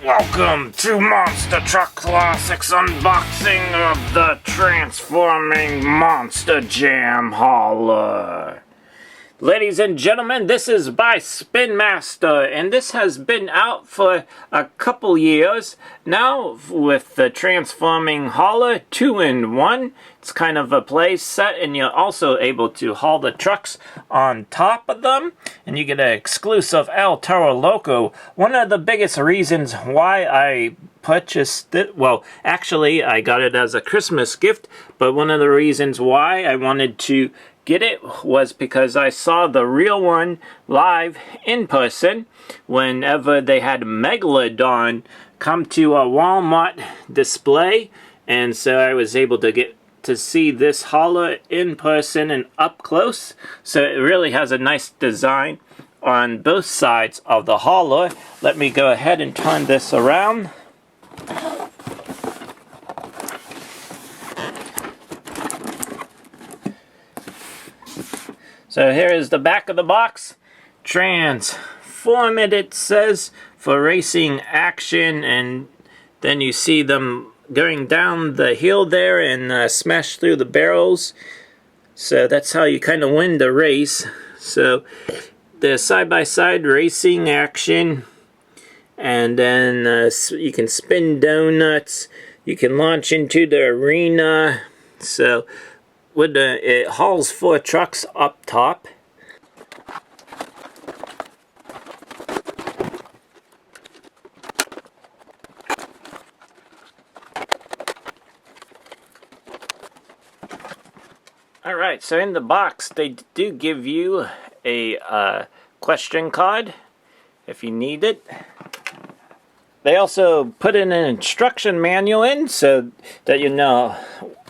Welcome to Monster Truck Classics unboxing of the Transforming Monster Jam Hauler. Ladies and gentlemen, this is by Spin Master, and this has been out for a couple years now with the Transforming Hauler 2-in-1. It's kind of a play set, and you're also able to haul the trucks on top of them, and you get an exclusive Toro Loco. One of the biggest reasons why I purchased it, well, actually I got it as a Christmas gift, but one of the reasons why I wanted to get it was because I saw the real one live in person whenever they had Megalodon come to a Walmart display, and so I was able to get to see this hauler in person and up close. So it really has a nice design on both sides of the hauler. Let me go ahead and turn this around. So here is the back of the box. Transform it says, for racing action, and then you see them going down the hill there and smash through the barrels. So that's how you kind of win the race. So the side-by-side racing action, and then you can spin donuts, you can launch into the arena. So it hauls 4 trucks up top. Alright, so in the box they do give you a question card if you need it. They also put in an instruction manual in so that you know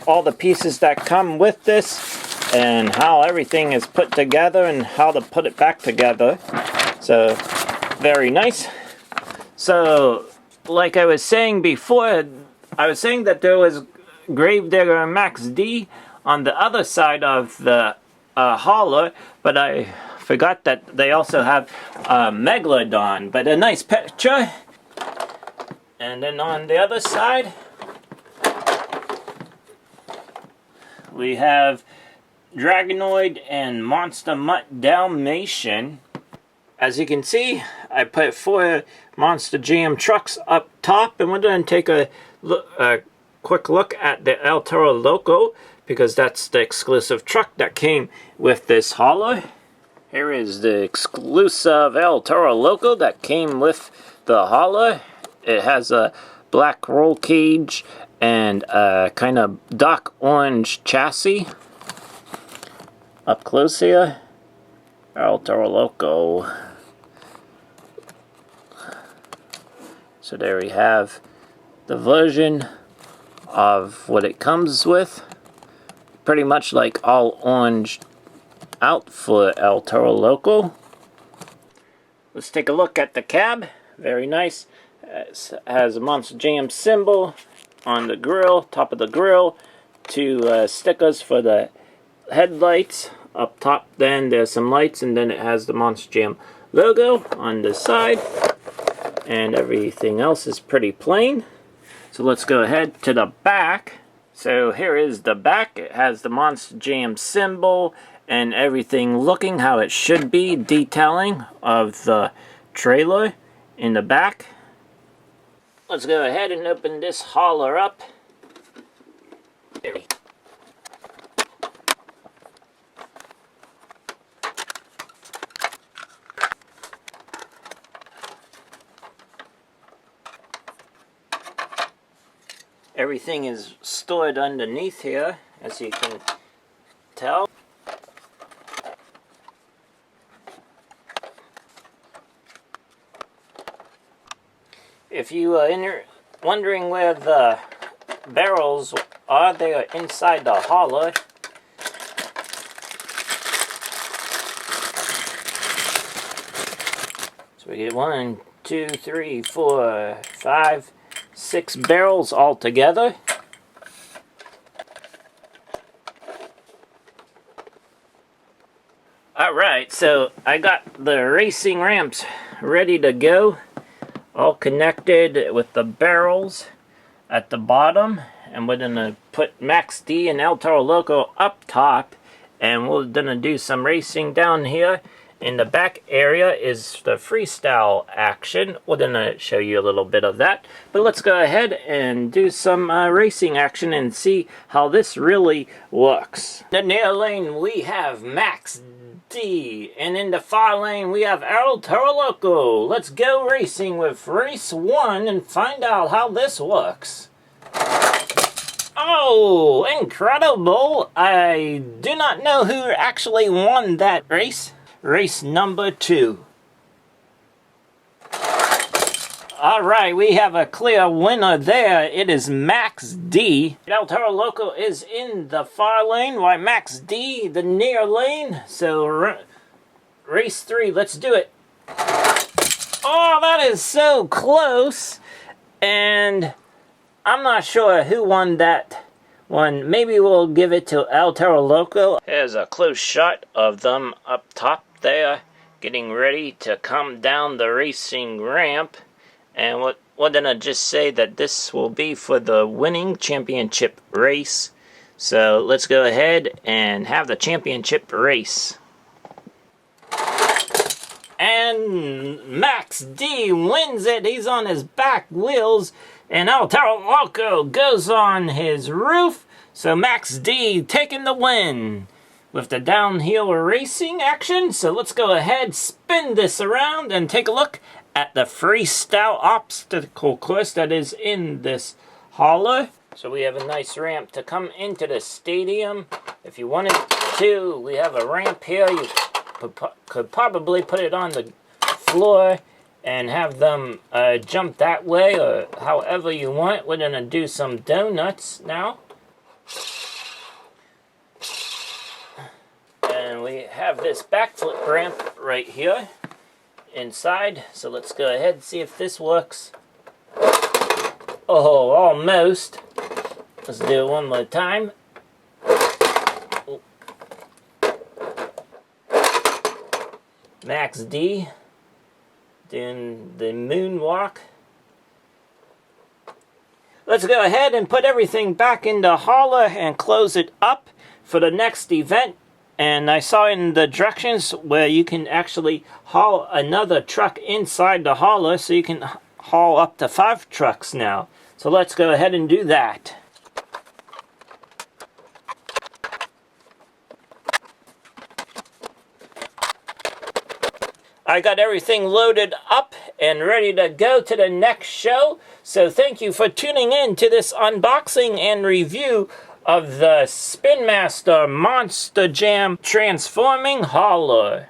all the pieces that come with this and how everything is put together and how to put it back together. So very nice. So like I was saying before, I was saying that there was Gravedigger Max D on the other side of the hauler, but I forgot that they also have Megalodon. But a nice picture. And then on the other side, we have Dragonoid and Monster Mutt Dalmatian. As you can see, I put 4 Monster Jam trucks up top, and we're going to take a quick look at the Toro Loco, because that's the exclusive truck that came with this hauler. Here is the exclusive Toro Loco that came with the hauler. It has a black roll cage and a kind of dark orange chassis. Up close here, Toro Loco. So there we have the version of what it comes with. Pretty much like all orange out for Toro Loco. Let's take a look at the cab. Very nice. It has a Monster Jam symbol on the grill, top of the grill. 2 stickers for the headlights. Up top then there's some lights, and then it has the Monster Jam logo on the side. And everything else is pretty plain. So let's go ahead to the back. So here is the back. It has the Monster Jam symbol and everything looking how it should be. Detailing of the trailer in the back. Let's go ahead and open this hauler up. Everything is stored underneath here, as you can tell. If you are wondering where the barrels are, they are inside the hauler. So we get 1, 2, 3, 4, 5, 6 barrels all together. Alright, so I got the racing ramps ready to go. all connected with the barrels at the bottom. And we're gonna put Max D and El Toro Loco up top, and we're gonna do some racing down here. In the back area is the freestyle action. We're gonna show you a little bit of that, but let's go ahead and do some racing action and see how this really looks. In the near lane we have Max D, and in the far lane we have El Toro Loco. Let's go racing with race 1 and find out how this looks. Oh, incredible! I do not know who actually won that race. Race number 2. Alright, we have a clear winner there. It is Max D. El Toro Loco is in the far lane, while Max D, the near lane. So, race 3, let's do it. Oh, that is so close! And I'm not sure who won that one. Maybe we'll give it to El Toro Loco. Here's a close shot of them up top there, getting ready to come down the racing ramp. And we're gonna just say that this will be for the winning championship race. So let's go ahead and have the championship race. And Max D wins it. He's on his back wheels, and El Toro Loco goes on his roof. So Max D taking the win with the downhill racing action. So let's go ahead, spin this around, and take a look at the freestyle obstacle course that is in this hauler. So we have a nice ramp to come into the stadium. If you wanted to, we have a ramp here. You could probably put it on the floor and have them jump that way, or however you want. We're gonna do some donuts now. And we have this backflip ramp right here inside. So let's go ahead and see if this works. Oh, almost. Let's do it one more time. Max D doing the moonwalk. Let's go ahead and put everything back in the hauler and close it up for the next event. And I saw in the directions where you can actually haul another truck inside the hauler, so you can haul up to 5 trucks now. So let's go ahead and do that. I got everything loaded up and ready to go to the next show. So thank you for tuning in to this unboxing and review of the Spin Master Monster Jam Transforming Hauler.